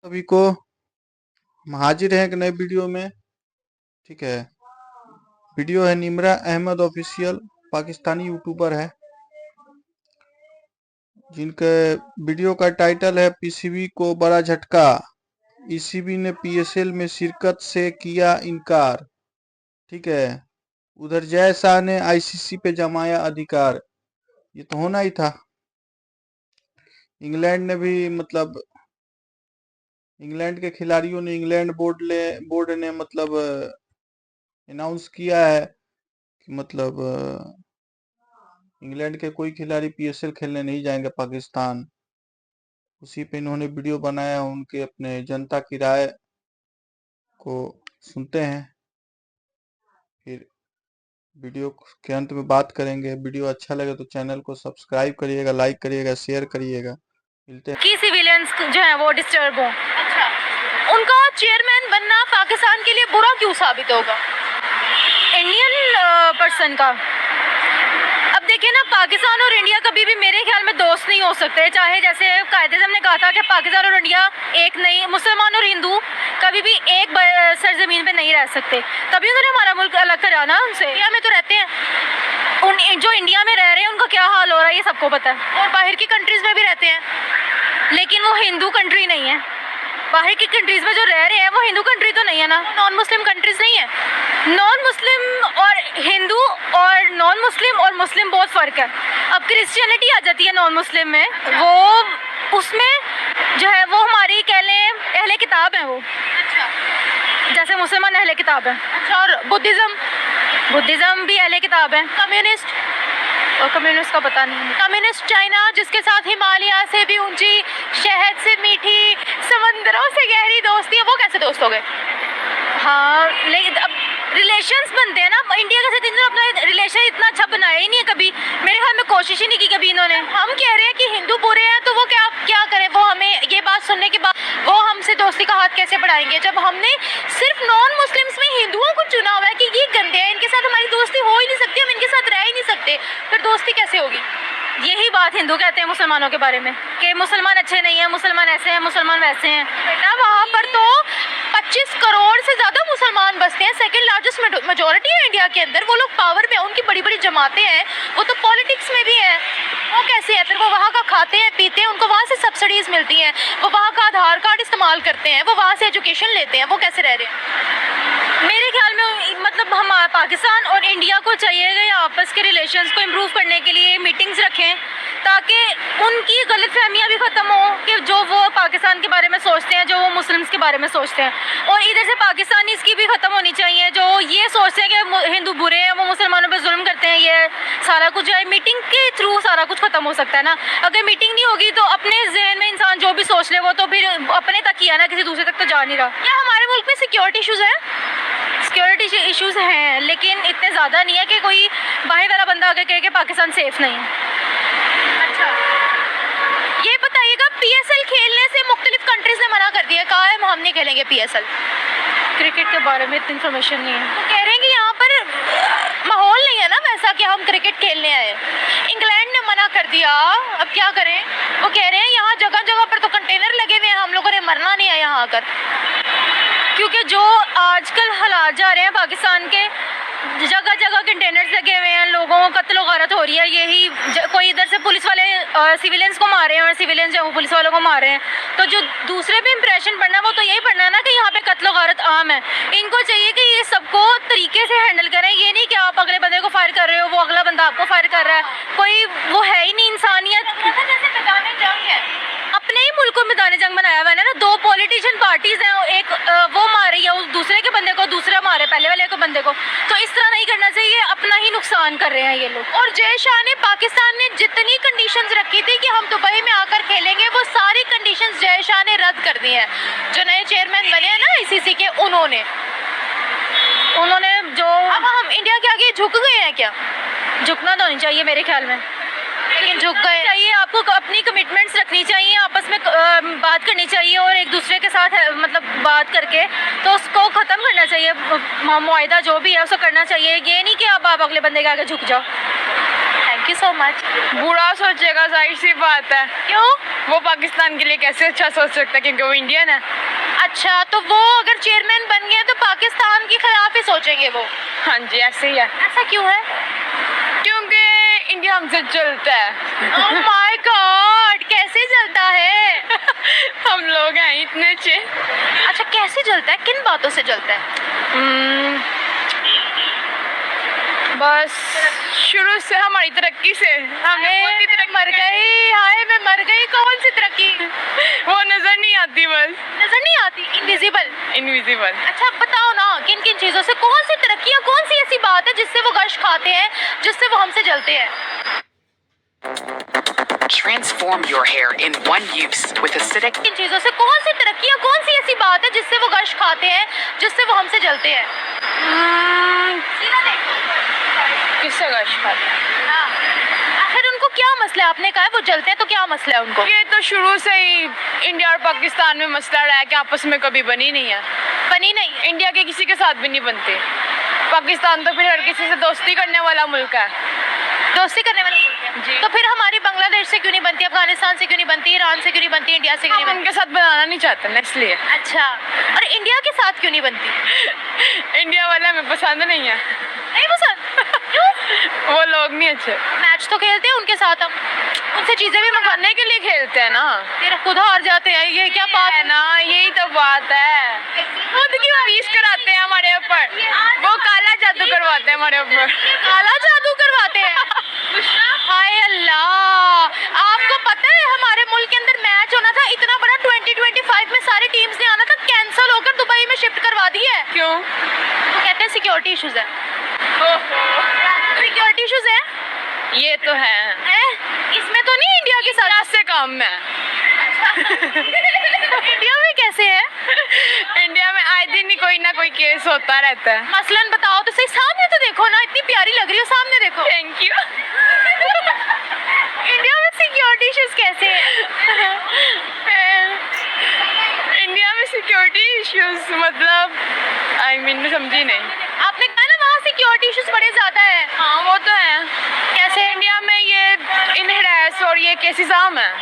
सभी को हम हाजिर हैं एक नए वीडियो में। ठीक है, वीडियो है निमरा अहमद ऑफिशियल, पाकिस्तानी यूट्यूबर है, जिनके वीडियो का टाइटल है पीसीबी को बड़ा झटका, ईसीबी ने पीएसएल में शिरकत से किया इनकार। ठीक है, उधर जय शाह ने आईसीसी पे जमाया अधिकार। ये तो होना ही था। इंग्लैंड ने भी इंग्लैंड के खिलाड़ियों ने बोर्ड ने अनाउंस किया है कि इंग्लैंड के कोई खिलाड़ी पीएसएल खेलने नहीं जाएंगे पाकिस्तान। उसी पे इन्होंने वीडियो बनाया, उनके अपने जनता की राय को सुनते हैं, फिर वीडियो के अंत में बात करेंगे। वीडियो अच्छा लगे तो चैनल को सब्सक्राइब करिएगा, लाइक करिएगा, शेयर करिएगा। मिलते हैं। कि सिविलियंस जो है वो डिस्टर्ब हो। अच्छा, उनका चेयरमैन बनना पाकिस्तान के लिए बुरा क्यों साबित होगा इंडियन पर्सन का? अब देखिए ना, पाकिस्तान और इंडिया कभी भी मेरे ख्याल में दोस्त नहीं हो सकते। चाहे जैसे कायदे-ए-आज़म ने कहा था कि पाकिस्तान और इंडिया एक नहीं, मुसलमान और हिंदू कभी भी एक सरजमीन पे नहीं रह सकते। तभी उन्होंने हमारा मुल्क अलग करा ना उनसे। इंडिया में तो रहते हैं, जो इंडिया में रह रहे हैं उनका क्या हाल हो रहा है ये सबको पता है, और बाहर की कंट्रीज में भी रहते हैं, लेकिन वो हिंदू कंट्री नहीं है। बाहर की कंट्रीज में जो रह रहे हैं वो हिंदू कंट्री तो नहीं है ना, नॉन मुस्लिम कंट्रीज नहीं है। नॉन मुस्लिम और हिंदू और नॉन मुस्लिम और मुस्लिम बहुत फ़र्क है। अब क्रिश्चियनिटी आ जाती है नॉन मुस्लिम में, वो उसमें जो है वो हमारी कह लें अहले किताब है वो। अच्छा, जैसे मुसलमान अहले किताब है। अच्छा, और बुद्धिज़्म भी अहले किताब है। कम्युनिस्ट का पता नहीं। कम्युनिस्ट चाइना, जिसके साथ हिमालय से भी ऊंची, शहद से मीठी, समंदरों से गहरी दोस्ती है, वो कैसे दोस्त हो गए? हाँ, लेकिन अब रिलेशंस बनते हैं ना। इंडिया के साथ इन्होंने अपना रिलेशन इतना अच्छा बनाया ही नहीं है कभी, मेरे ख्याल में कोशिश ही नहीं की कभी इन्होंने। हम कह रहे हैं कि हिंदू बुरे हैं, तो वो क्या करें? वो हमें ये बात सुनने के बाद वो हमसे दोस्ती का हाथ कैसे बढ़ाएंगे, जब हमने सिर्फ नॉन मुस्लिम्स में हिंदुओं को चुना हुआ है कि ये गंदे हैं, इनके साथ हमारी दोस्ती हो ही नहीं सकती, हम इनके साथ रह ही नहीं सकते, फिर दोस्ती कैसे होगी? यही बात हिंदू कहते हैं मुसलमानों के बारे में कि मुसलमान अच्छे नहीं हैं, मुसलमान ऐसे हैं, मुसलमान वैसे हैं। बेटा, वहाँ पर तो 25 करोड़ से ज़्यादा मुसलमान बसते हैं, सेकंड लार्जेस्ट मेजॉरिटी है इंडिया के अंदर। वो लोग पावर में, उनकी बड़ी बड़ी जमातें हैं, वो तो पॉलिटिक्स में भी हैं। वो कैसे है? फिर वो वहाँ का खाते हैं, पीते हैं, उनको वहाँ से सब्सिडीज़ मिलती हैं, वो वहाँ का आधार कार्ड इस्तेमाल करते हैं, वो वहाँ से एजुकेशन लेते हैं, वो कैसे रह रहे हैं? मेरे ख्याल में हम पाकिस्तान और इंडिया को चाहिए कि आपस के रिलेशंस को इम्प्रूव करने के लिए मीटिंग्स रखें, ताकि उनकी गलतफहमियां भी ख़त्म हो कि जो वो पाकिस्तान के बारे में सोचते हैं, जो वो मुस्लिम्स के बारे में सोचते हैं, और इधर से पाकिस्तानीज़ की भी ख़त्म होनी चाहिए जो ये सोचते हैं कि हिंदू बुरे हैं, वो मुसलमानों पर जुल्म करते हैं। ये सारा कुछ जो है मीटिंग के थ्रू सारा कुछ ख़त्म हो सकता है ना। अगर मीटिंग नहीं होगी तो अपने जहन में इंसान जो भी सोच ले वो तो फिर अपने तक ही है ना, किसी दूसरे तक तो जा नहीं रहा। क्या हमारे मुल्क में सिक्योरिटी इशूज़ हैं? सिक्योरिटी इश्यूज़ हैं, लेकिन इतने ज़्यादा नहीं है कि कोई बाहर वाला बंदा आगे कहे कि पाकिस्तान सेफ नहीं है। अच्छा, ये बताइएगा, पीएसएल खेलने से मुख्तलिफ कंट्रीज़ ने मना कर दिया, कहा है हम नहीं खेलेंगे पीएसएल। क्रिकेट के बारे में इतनी इन्फॉर्मेशन नहीं है। तो कह रहे हैं कि यहाँ पर माहौल नहीं है ना वैसा कि हम क्रिकेट खेलने आए। इंग्लैंड ने मना कर दिया, अब क्या करें? वो कह रहे हैं यहाँ जगह जगह पर तो कंटेनर लगे हुए हैं, हम लोगों ने मरना नहीं है यहाँ आकर, क्योंकि जो आजकल हालात जा रहे हैं पाकिस्तान के, जगह जगह कंटेनर्स लगे हुए हैं, लोगों को कत्ल गारत हो रही है। यही कोई इधर से पुलिस वाले सिविलियंस को मारे हैं और सिविलियंस जो पुलिस वालों को मारे हैं, तो जो दूसरे पे इंप्रेशन पड़ना वो तो यही पड़ना है ना कि यहाँ पे कत्ल गारत आम है। इनको चाहिए कि ये सबको तरीके से हैंडल करें, ये नहीं कि आप अगले बंदे को फायर कर रहे हो, वो अगला बंदा आपको फायर कर रहा है, कोई वो है ही नहीं इंसानियत। जैसे मैदान जंग है, अपने ही मुल्क को मैदान जंग बनाया हुआ है ना, दो पॉलिटिशियन पार्टीज हैं, एक वो मार रही है उस दूसरे के बंदे को, दूसरा मारे पहले वाले को बंदे को, तो इस तरह नहीं करना चाहिए, अपना ही नुकसान कर रहे हैं ये लोग। और जय शाह ने पाकिस्तान ने जितनी कंडीशंस रखी थी कि हम दुबई में आकर खेलेंगे, वो सारी कंडीशंस जय शाह ने रद्द कर दी हैं। जो नए चेयरमैन बने हैं ना आईसीसी के, उन्होंने जो, अब हम इंडिया के आगे झुक गए हैं क्या? झुकना तो नहीं चाहिए मेरे ख्याल में, लेकिन झुक गए चाहिए। आपको अपनी कमिटमेंट्स रखनी चाहिए, आपस में बात करनी चाहिए, और एक दूसरे के साथ बात करके तो उसको ख़त्म करना चाहिए। मुआहदा जो भी है उसको करना चाहिए, ये नहीं कि आप अगले बंदे के आगे झुक जाओ। Thank you. Thank you so much. बुरा सोचेगा, जाहिर सी बात है। क्यों? वो पाकिस्तान के लिए कैसे अच्छा सोच सकता है, क्योंकि वो इंडियन है। अच्छा, तो वो अगर चेयरमैन बन गए तो पाकिस्तान के खिलाफ ही सोचेंगे वो? हाँ जी, ऐसे ही है। ऐसा क्यों है? क्योंकि इंडिया हमसे जलता है। ओह माय गॉड, कैसे जलता है? हम लोग हैं इतने अच्छे। अच्छा, कैसे जलता है, किन बातों से जलता है? बस शुरू से हमारी तरक्की से हमें मर गई, हाय मैं मर गई। कौन सी तरक्की? वो नजर नहीं आती, बस नजर नहीं आती, इनविजिबल। इनविजिबल। अच्छा बताओ ना, किन किन चीजों से, कौन सी तरक्की या कौन सी ऐसी बात है जिससे वो गश खाते हैं, जिससे वो हमसे जलते हैं? Transform your hair in one use with acidic. किन चीजों से, कौन सी तरक्की या कौन सी ऐसी बात है जिससे वो गश खाते हैं, जिससे वो हमसे जलते हैं? सीधा देखो। किससे गश खाते हैं? हाँ। आखिर उनको क्या मसला है? आपने कहा है वो जलते हैं, तो क्या मसला है उनको? ये तो शुरू से ही इंडिया और पाकिस्तान में मसला रहा है कि आपस में कभी बनी नहीं है। बनी नहीं है। इंडिया के किसी के साथ भी नहीं बनती। पाकिस्तान तो फिर हर किसी से दोस्ती करने वाला मुल्क है। दोस्ती करने वाला मुल्क है जी। तो फिर हमारी बांग्लादेश से क्यों नहीं बनती, अफगानिस्तान से क्यों नहीं बनती, ईरान से क्यों नहीं बनती, इंडिया से क्यों नहीं हम बनती? उनके साथ बनाना नहीं चाहते ना, इसलिए। अच्छा, और इंडिया के साथ क्यों नहीं बनती? इंडिया वाले हमें पसंद नहीं है। नहीं पसंद? क्यों? वो लोग नहीं अच्छे। मैच तो खेलते हैं उनके साथ, हम उनसे चीजें भी मंगाने खाने के लिए खेलते हैं ना। फिर खुद हार जाते हैं, ये क्या बात है ना, यही तो बात है। खुद क्यों वीस कराते हैं हमारे ऊपर, वो काला जादू करवाते हैं हमारे ऊपर। काला जादू करवाते हैं? हाय अल्लाह, आपको पता है हमारे मुल्क के अंदर मैच होना था इतना बड़ा, 2025 में सारी टीम्स ने आना था, कैंसिल होकर दुबई में शिफ्ट करवा दी है। क्यों? तो कहते हैं सिक्योरिटी इश्यूज है। सिक्योरिटी इश्यूज है? ये तो है। इसमें तो नहीं इंडिया के साथ? से काम में इंडिया में कैसे है? इंडिया में आए दिन ही कोई ना कोई केस होता रहता है। मसलन बताओ तो सही, सामने तो देखो ना, इतनी प्यारी लग रही हो, सामने देखो। Thank you. इंडिया में सिक्योरिटी इश्यूज कैसे है? इंडिया में सिक्योरिटी इश्यूज मतलब मैं समझी नहीं। आपने कहा ना वहाँ सिक्योरिटी इश्यूज बड़े ज्यादा है। हाँ वो तो है। कैसे? इंडिया में ये इन हरास और ये केसेस आम है।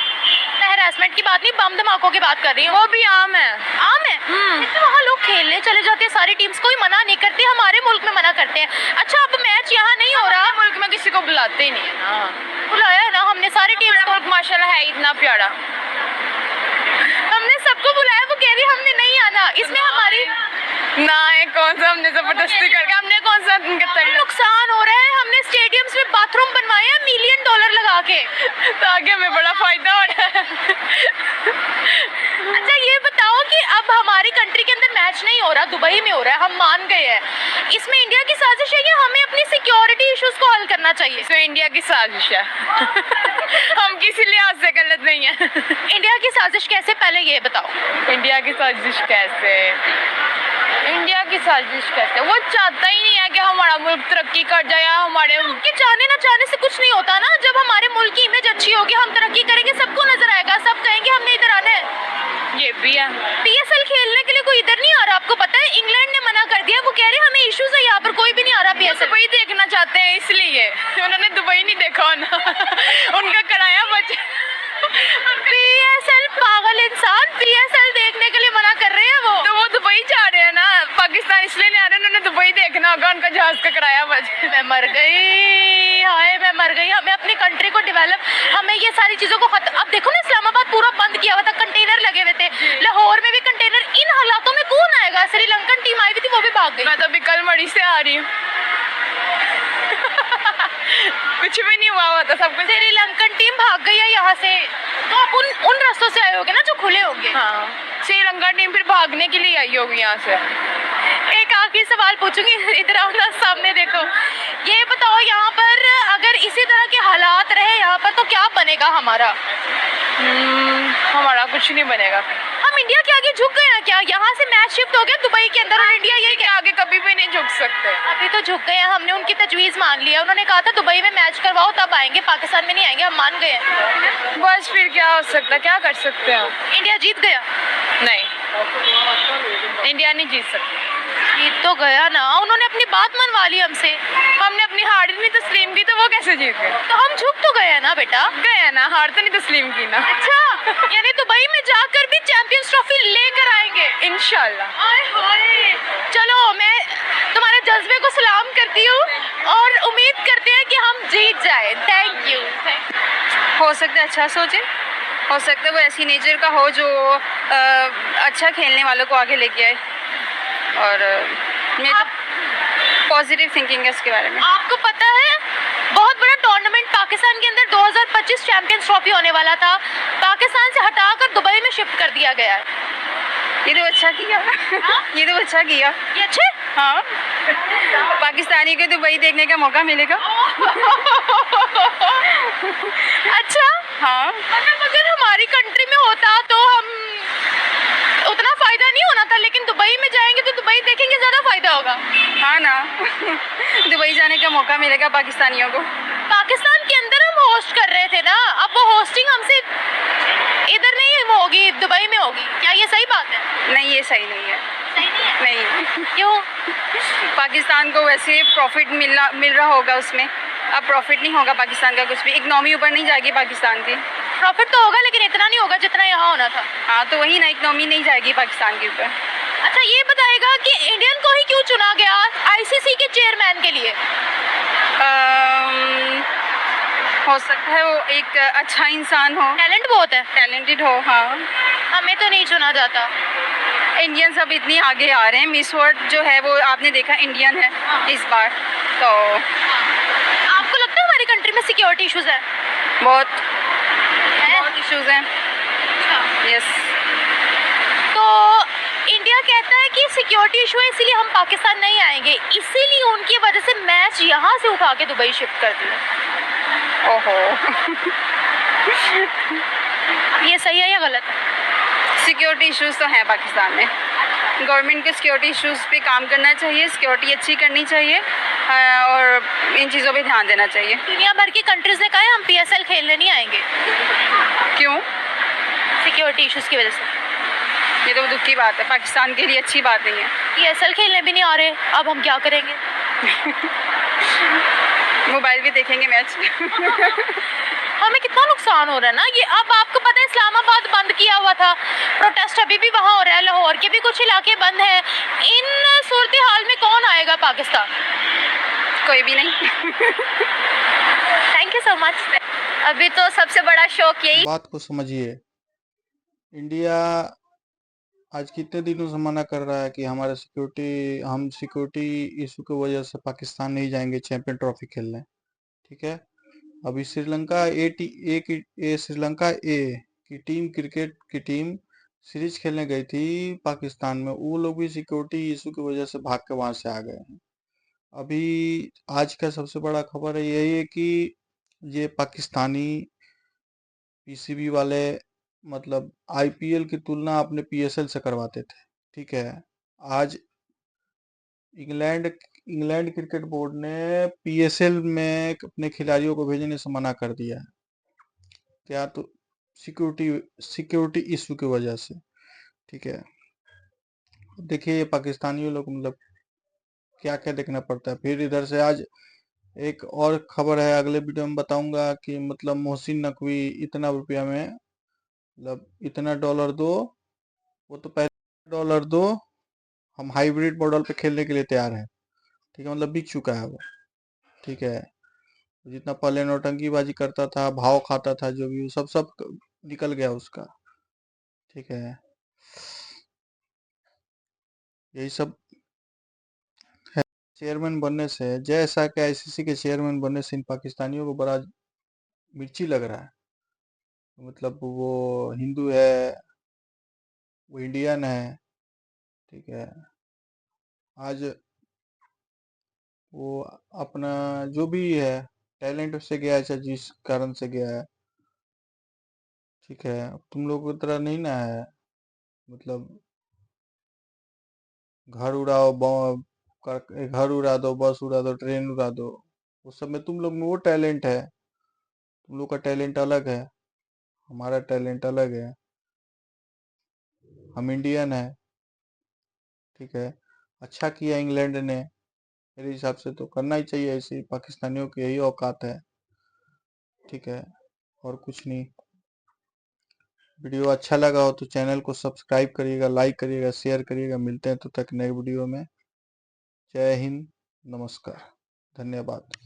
मैं हरासमेंट की बात नहीं, बम धमाकों की बात कर रही हूँ। वो भी आम है। आम है? लेकिन वहाँ लोग खेलने चले जाते हैं, सारी टीम्स, कोई मना नहीं करते, हमारे मुल्क में मना करते हैं। अच्छा, अब मैच यहाँ नहीं हो रहा, मुल्क में किसी को बुलाते ही नहीं है ना। बुलाया है ना हमने सारी टीम्स को। मुल्क माशाल्लाह है इतना प्यारा, हमने सबको बुलाया, वो कह रही हमने नहीं आना। इसमें हमारी ना है कौन सा हमने जबरदस्ती करके, हमने कौन सा नुकसान हो रहा है। हमने स्टेडियम्स में बाथरूम बनवाए हैं $1 मिलियन लगा के, ताकि हमें बड़ा फायदा हो रहा है। अच्छा ये बताओ कि अब हमारी कंट्री के अंदर मैच नहीं हो रहा, दुबई में हो रहा है, हम मान गए हैं, इसमें इंडिया की साजिश है या हमें अपनी सिक्योरिटी इश्यूज को हल करना चाहिए? इसमें इंडिया की साजिश है। हम किसी लिहाज से गलत नहीं है। इंडिया की साजिश कैसे, पहले ये बताओ। इंडिया की साजिश कैसे? इंडिया की साजिश कैसे? वो चाहता ही नहीं है कि हमारा मुल्क तरक्की कर जाए। हमारे कि चाहने ना चाहने से कुछ नहीं होता ना, जब हमारे मुल्क की इमेज अच्छी होगी, हम तरक्की करेंगे, सबको नजर आएगा, सब कहेंगे हमने इधर आना है। ये भी है। PSL खेलने के लिए कोई इधर नहीं आ रहा, आपको पता है? इंग्लैंड ने मना कर दिया, वो कह रहे हमें इश्यूज है, यहाँ पर कोई भी नहीं आ रहा PSL। दुबई देखना चाहते हैं इसलिए, उन्होंने दुबई नहीं देखा ना। उनका किराया बच। PSL पागल इंसान, PSL देखने के लिए मना कर रहे हैं वो। तो वो दुबई जा रहे हैं ना, पाकिस्तान इसलिए नहीं आ रहे, उन्होंने दुबई देखना होगा, उनका जहाज का किराया बच। मैं मर गई, हाय मैं मर गई। हमें अपनी कंट्री को डेवलप, हमें ये सारी चीजों को खत्म। अब देखो ना, इस्लामाबाद पूरा बंद किया हुआ था, कंटेनर लगे हुए थे, लाहौर में भी कंटेनर। इन हालातों में कौन आएगा? श्रीलंकन टीम आई हुई थी, वो भी भाग गई। मैं तो अभी कल मड़ी से आ रही हूँ। कुछ भी नहीं हुआ था, सब कुछ। श्रीलंकन टीम भाग गई है यहाँ से, तो आप उन रास्तों से आए होगे ना जो खुले होंगे। हाँ, श्रीलंका टीम फिर भागने के लिए आई होगी यहाँ से। एक आखिरी सवाल पूछूंगी, इधर आओ ना, सामने देखो। ये बताओ, यहाँ पर अगर इसी तरह के हालात रहे यहाँ पर, तो क्या बनेगा हमारा? हमारा कुछ नहीं बनेगा। हम इंडिया के आगे झुक गए हैं क्या? यहाँ से मैच शिफ्ट हो गया दुबई के अंदर, और इंडिया ये के आगे कभी भी नहीं झुक सकते। अभी तो झुक गए हैं, हमने उनकी तजवीज़ मान लिया। उन्होंने कहा था दुबई में मैच करवाओ तब आएंगे, पाकिस्तान में नहीं आएंगे, हम मान गए हैं। बस फिर क्या हो सकता है, क्या कर सकते हैं? इंडिया जीत गया? नहीं, इंडिया नहीं जीत सकती। जीत तो गया ना, उन्होंने अपनी बात मनवा ली हमसे। हमने अपनी हार ही नहीं तस्लीम की, तो वो कैसे जीत गए? तो हम झुक तो गए ना बेटा। गए ना, हार तो नहीं तस्लीम की ना। अच्छा, यानी दुबई में जाकर भी चैंपियंस ट्रॉफी लेकर आएंगे इंशाल्लाह। आय हाय। चलो, मैं तुम्हारे जज्बे को सलाम करती हूँ और उम्मीद करते हैं कि हम जीत जाए। Thank you. हो सकता है अच्छा सोचे, हो सकता है वो ऐसी नेचर का हो जो अच्छा खेलने वालों को आगे लेके आए, और मेरी तो पॉजिटिव थिंकिंग है इसके बारे में। आपको पता है, बहुत बड़ा टूर्नामेंट पाकिस्तान के अंदर 2025 चैंपियंस ट्रॉफी होने वाला था, पाकिस्तान से हटाकर दुबई में शिफ्ट कर दिया गया है। ये तो अच्छा किया। ये तो अच्छा किया। ये अच्छे? हाँ, पाकिस्तानी को दुबई देखने का मौका मिलेगा। अच्छा, हाँ, मतलब अगर हमारी कंट्री में होता तो हम उतना फायदा नहीं होना था, लेकिन दुबई में जाएंगे तो दुबई देखेंगे, ज्यादा फायदा होगा। हाँ ना। दुबई जाने का मौका मिलेगा पाकिस्तानियों को। पाकिस्तान के अंदर हम होस्ट कर रहे थे ना, अब वो होस्टिंग हमसे इधर नहीं होगी, दुबई में होगी। क्या ये सही बात है? नहीं, ये सही नहीं है। सही नहीं है? नहीं, क्यों? पाकिस्तान को वैसे प्रॉफिट मिल रहा होगा उसमें, अब प्रॉफिट नहीं होगा पाकिस्तान का कुछ भी। इकनॉमी ऊपर नहीं जाएगी पाकिस्तान की। प्रॉफिट तो होगा, लेकिन इतना नहीं होगा जितना यहाँ होना था। हाँ, तो वही ना, इकनॉमी नहीं जाएगी पाकिस्तान के ऊपर। अच्छा, ये बताएगा कि इंडियन को ही क्यों चुना गया आईसीसी के चेयरमैन के लिए? हो सकता है वो एक अच्छा इंसान हो, टैलेंट बहुत है, टैलेंटेड हो। हाँ, हमें तो नहीं चुना जाता। इंडियन सब इतनी आगे आ रहे हैं। मिस वर्ल्ड जो है वो आपने देखा इंडियन है इस बार। तो आपको लगता है हमारी कंट्री में सिक्योरिटी इश्यूज है? बहुत है? बहुत इश्यूज हैं। यस। तो इंडिया कहता है कि सिक्योरिटी इशू है, इसीलिए हम पाकिस्तान नहीं आएंगे, इसीलिए उनकी वजह से मैच यहाँ से उठा के दुबई शिफ्ट कर दिया। ओहो। अब ये सही है या गलत है? सिक्योरिटी इश्यूज तो हैं पाकिस्तान में। गवर्नमेंट को सिक्योरिटी इश्यूज पे काम करना चाहिए, सिक्योरिटी अच्छी करनी चाहिए, और इन चीज़ों पे ध्यान देना चाहिए। दुनिया भर की कंट्रीज ने कहा है हम पीएसएल खेलने नहीं आएंगे। क्यों? सिक्योरिटी इश्यूज की वजह से। ये तो दुख की बात है, पाकिस्तान के लिए अच्छी बात नहीं है। पीएसएल खेलने भी नहीं आ रहे, अब हम क्या करेंगे? मोबाइल पे देखेंगे मैच। हमें कितना नुकसान हो रहा है ना ये। अब आपको पता है इस्लामाबाद बंद किया हुआ था, प्रोटेस्ट अभी भी वहाँ हो रहा है, लाहौर के भी कुछ इलाके बंद हैं। इन सूरत हाल में कौन आएगा पाकिस्तान? कोई भी नहीं। Thank you so much. अभी तो सबसे बड़ा शौक यही। बात को समझिए, इंडिया आज कितने दिनों से मना कर रहा है कि हम सिक्योरिटी इशू की वजह से पाकिस्तान नहीं जाएंगे चैंपियन ट्रॉफी खेलने। ठीक है, अभी श्रीलंका ए की टीम, क्रिकेट की टीम सीरीज खेलने गई थी पाकिस्तान में, वो लोग भी सिक्योरिटी इशू की वजह से भाग के वहां से आ गए हैं। अभी आज का सबसे बड़ा खबर है यही है कि ये पाकिस्तानी पीसीबी वाले मतलब आईपीएल की तुलना अपने पीएसएल से करवाते थे। ठीक है, आज इंग्लैंड क्रिकेट बोर्ड ने पीएसएल में अपने खिलाड़ियों को भेजने से मना कर दिया है। क्या? तो सिक्योरिटी इशू की वजह से। ठीक है, देखिए पाकिस्तानियों लोग मतलब क्या क्या देखना पड़ता है। फिर इधर से आज एक और खबर है, अगले वीडियो में बताऊंगा कि मतलब मोहसिन नकवी इतना रुपया में, मतलब इतना डॉलर दो, वो तो पहले डॉलर दो, हम हाइब्रिड मॉडल पे खेलने के लिए तैयार हैं। ठीक है, मतलब बिक चुका है वो। ठीक है, जितना पहले नौटंकीबाजी करता था, भाव खाता था, जो भी सब निकल गया उसका। ठीक है, यही सब है। चेयरमैन बनने से, जैसा कि आईसीसी के चेयरमैन बनने से इन पाकिस्तानियों को बड़ा मिर्ची लग रहा है। मतलब वो हिंदू है, वो इंडियन है। ठीक है, आज वो अपना जो भी है टैलेंट से गया है, चाहे जिस कारण से गया है। ठीक है, तुम लोग की तरह नहीं ना है, मतलब घर उड़ाओ, घर उड़ा दो, बस उड़ा दो, ट्रेन उड़ा दो। उस सब में तुम लोग में वो टैलेंट है, तुम लोग का टैलेंट अलग है, हमारा टैलेंट अलग है। हम इंडियन है। ठीक है, अच्छा किया इंग्लैंड ने, मेरे हिसाब से तो करना ही चाहिए, ऐसे पाकिस्तानियों की यही औकात है। ठीक है, और कुछ नहीं। वीडियो अच्छा लगा हो तो चैनल को सब्सक्राइब करिएगा, लाइक करिएगा, शेयर करिएगा। मिलते हैं तो तक नए वीडियो में। जय हिंद, नमस्कार, धन्यवाद।